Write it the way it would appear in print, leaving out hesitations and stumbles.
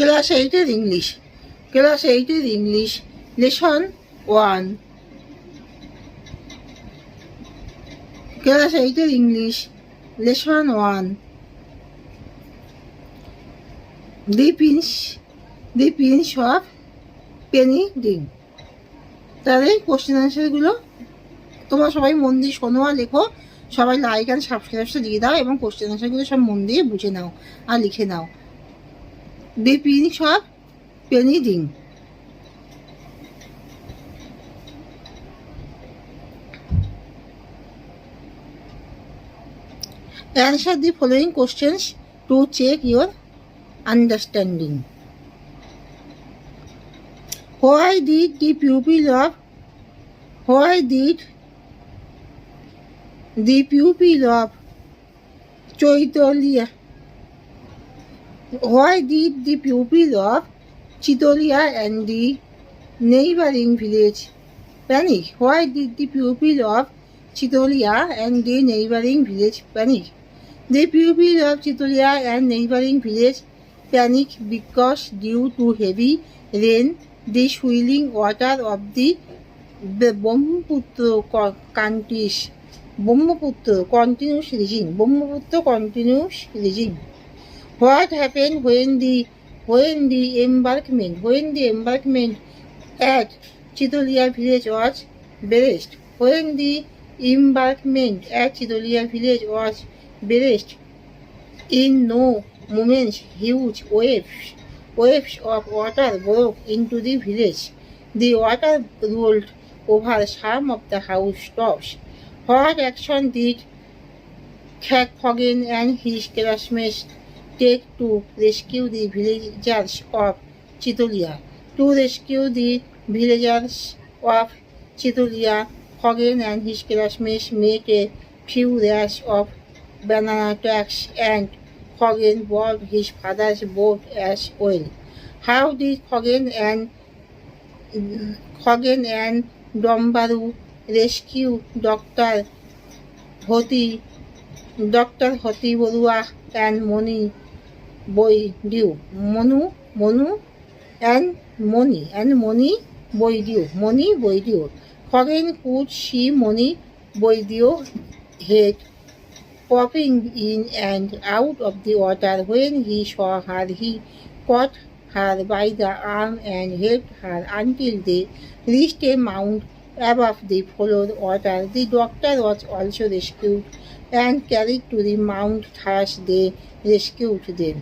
Class এইটের English, class এইটের English lesson 1। Class এইটের English lesson 1। The pinch of penny ring. তাহলে question অ্যান্সারগুলো তোমরা সবাই মন দিয়ে শোনো আর লেখো। সবাই লাইক অ্যান্ড সাবস্ক্রাইবটা দিয়ে দাও এবং কোশ্চেন অ্যান্সারগুলো সব মন দিয়ে বুঝে নাও আর লিখে নাও। The pinch of penny ring. Answer the following questions to check your understanding. Why did the pupil of Chaitolya and the neighboring village panic? Why did the pupil of Chaitolya and the neighboring village panic? The pupil of Chaitolya and neighboring village panic because due to heavy rain, the swelling water of the Brahmaputra continuous region. What happened when the embankment at Chaitolya village was burst? When the embankment at Chaitolya village was burst, in no moments huge waves of water broke into the village. The water rolled over some of the housetops. What action did Khagin and his classmates take to rescue the villagers of Chaitolya? To rescue the villagers of Chaitolya, Khagin and his classmates made a few rafts of banana tracks, and Khagin brought his father's boat as well. How did Khagin and Dombaru rescue Dr. Hoti Borua and Moni Boidu? Moni Boidu. Khagin could see Moni Boidu's head popping in and out of the water. When he saw her, he caught her by the arm and helped her until they reached a mound above the flowed water. The doctor was also rescued and carried to the mound. Thus they rescued them.